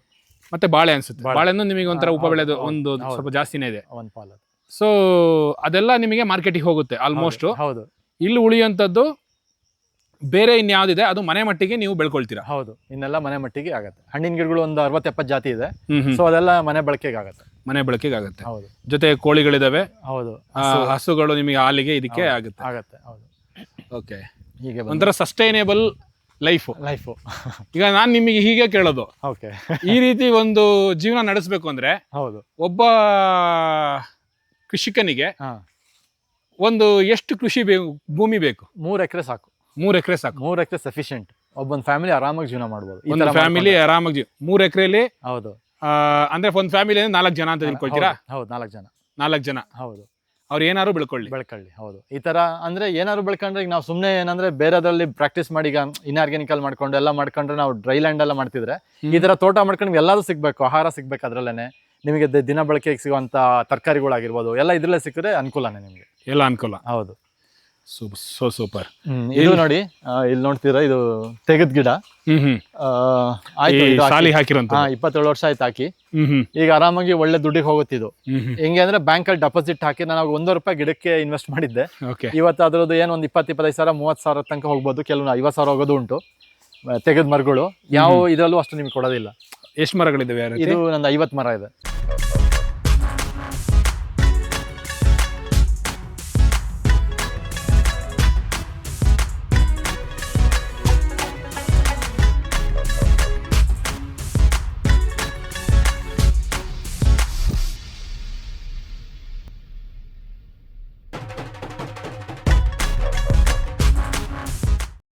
Speaker 2: ಮತ್ತೆ ಬಾಳೆ ಅನ್ಸುತ್ತೆ. ಬಾಳೆನ್ನು ನಿಮಗೆ ಒಂಥರ ಉಪ ಬೆಳೆದು ಒಂದು ಸ್ವಲ್ಪ ಜಾಸ್ತಿನೇ ಇದೆ.
Speaker 1: ಒಂದ್ ಪಾಲ್.
Speaker 2: ಸೊ ಅದೆಲ್ಲ ನಿಮಗೆ ಮಾರ್ಕೆಟಿಗೆ ಹೋಗುತ್ತೆ ಆಲ್ಮೋಸ್ಟ್.
Speaker 1: ಹೌದು,
Speaker 2: ಇಲ್ಲಿ ಉಳಿಯುವಂಥದ್ದು ಬೇರೆ ಇನ್ಯಾವ್ದಿದೆ ಅದು ಮನೆ ಮಟ್ಟಿಗೆ ನೀವು ಬೆಳ್ಕೊಳ್ತೀರಾ?
Speaker 1: ಹೌದು, ಇನ್ನೆಲ್ಲ ಮನೆ ಮಟ್ಟಿಗೆ ಆಗತ್ತೆ. ಹಣ್ಣಿನ ಗಿಡಗಳು ಒಂದು 60-70 ಜಾತಿ ಇದೆ, ಸೊ ಅದೆಲ್ಲ ಮನೆ ಬಳಕೆಗೆ ಆಗತ್ತೆ.
Speaker 2: ಮನೆ ಬಳಕೆಗೆ ಆಗುತ್ತೆ.
Speaker 1: ಹೌದು,
Speaker 2: ಜೊತೆ ಕೋಳಿಗಳಿದಾವೆ.
Speaker 1: ಹೌದು,
Speaker 2: ಹಸುಗಳು ನಿಮಗೆ ಹಾಲಿಗೆ ಇದಕ್ಕೆ ಆಗುತ್ತೆ.
Speaker 1: ಹೌದು.
Speaker 2: ಓಕೆ,
Speaker 1: ಹೀಗೆ
Speaker 2: ಒಂಥರ ಸಸ್ಟೈನೇಬಲ್ ಲೈಫು. ಈಗ ನಾನು ನಿಮಗೆ ಹೀಗೆ ಕೇಳೋದು,
Speaker 1: ಓಕೆ,
Speaker 2: ಈ ರೀತಿ ಒಂದು ಜೀವನ ನಡೆಸಬೇಕು ಅಂದ್ರೆ
Speaker 1: ಹೌದು,
Speaker 2: ಒಬ್ಬ ಕೃಷಿಕನಿಗೆ ಒಂದು ಎಷ್ಟು ಕೃಷಿ ಭೂಮಿ ಬೇಕು?
Speaker 1: 3 ಎಕರೆ ಸಾಕು.
Speaker 2: 3 ಎಕರೆ ಸಾಕು.
Speaker 1: 3 ಎಕರೆ ಸಫಿಶಿಯಂಟ್. ಒಬ್ಬೊಂದು ಫ್ಯಾಮಿಲಿ ಆರಾಮಾಗಿ ಜೀವನ ಮಾಡ್ಬೋದು.
Speaker 2: ಒಂದು ಫ್ಯಾಮಿಲಿ ಆರಾಮಾಗಿ 3 ಎಕರೆಲಿ.
Speaker 1: ಹೌದು,
Speaker 2: ಅಂದ್ರೆ ಒಂದು ಫ್ಯಾಮಿಲಿ 4 ಜನ ಅಂತ ತಿಳ್ಕೊಳ್ತೀರಾ?
Speaker 1: ಹೌದು, 4 ಜನ.
Speaker 2: 4 ಜನ, ಹೌದು. ಅವ್ರು ಏನಾದ್ರು ಬೆಳ್ಕೊಳ್ಳಿ.
Speaker 1: ಹೌದು. ಈ ತರ ಅಂದ್ರೆ ಏನಾದ್ರು ಬೆಳ್ಕೊಂಡ್ರೆ, ಈಗ ನಾವು ಸುಮ್ನೆ ಏನಂದ್ರೆ ಬೇರೆದ್ರಲ್ಲಿ ಪ್ರಾಕ್ಟೀಸ್ ಮಾಡಿ ಈಗ ಇನ್ಆರ್ಗ್ಯಾನಿಕಲ್ ಮಾಡ್ಕೊಂಡು ಎಲ್ಲ ಮಾಡ್ಕೊಂಡ್ರೆ, ನಾವು ಡ್ರೈ ಲ್ಯಾಂಡ್ ಎಲ್ಲ ಮಾಡ್ತಿದ್ರೆ, ಈ ತರ ತೋಟ ಮಾಡ್ಕೊಂಡು ಎಲ್ಲಾದ್ರೂ ಸಿಗ್ಬೇಕು, ಆಹಾರ ಸಿಗ್ಬೇಕು. ಅದ್ರಲ್ಲೇನೆ ನಿಮಗೆ ದಿನ ಬಳಕೆಗೆ ಸಿಗುವಂತ ತರಕಾರಿಗಳಾಗಿರ್ಬೋದು ಎಲ್ಲ ಇದ್ರಲ್ಲೇ ಸಿಕ್ಕರೆ ಅನುಕೂಲನೇ ನಿಮ್ಗೆ.
Speaker 2: ಎಲ್ಲ ಅನುಕೂಲ.
Speaker 1: ಹೌದು,
Speaker 2: ಸೂಪರ್.
Speaker 1: ಇದು ನೋಡಿ, ಇಲ್ಲಿ ನೋಡ್ತೀರಾ, ಇದು ತೆಗದ್ ಗಿಡ.
Speaker 2: ಸಾಲಿ ಹಾಕಿರೋಂತ
Speaker 1: 27 ವರ್ಷ ಆಯ್ತು ಹಾಕಿ. ಈಗ ಆರಾಮಾಗಿ ಒಳ್ಳೆ ದುಡ್ಡಿಗೆ ಹೋಗುತ್ತಿದ್ದು. ಹೆಂಗೆ ಅಂದ್ರೆ ಬ್ಯಾಂಕ್ ಅಲ್ಲಿ ಡೆಪಾಸಿಟ್ ಹಾಕಿ ನಾನು ₹100 ಗಿಡಕ್ಕೆ ಇನ್ವೆಸ್ಟ್ ಮಾಡಿದ್ದೆ. ಇವತ್ತು ಅದ್ರದ್ದು ಏನು ಒಂದು 20-25 ಸಾವಿರ 30 ಸಾವಿರ ತನಕ ಹೋಗ್ಬೋದು, ಕೆಲವು 50 ಸಾವಿರ ಹೋಗೋದು ಉಂಟು. ತೆಗೆದ ಮರಗಳು ಯಾವ ಇದ್ರಲ್ಲೂ ಅಷ್ಟು ನಿಮ್ಗೆ ಕೊಡೋದಿಲ್ಲ.
Speaker 2: ಎಷ್ಟು ಮರಗಳಿದಾವೆ?
Speaker 1: ಇದು ನಂದು 50 ಮರ ಇದೆ.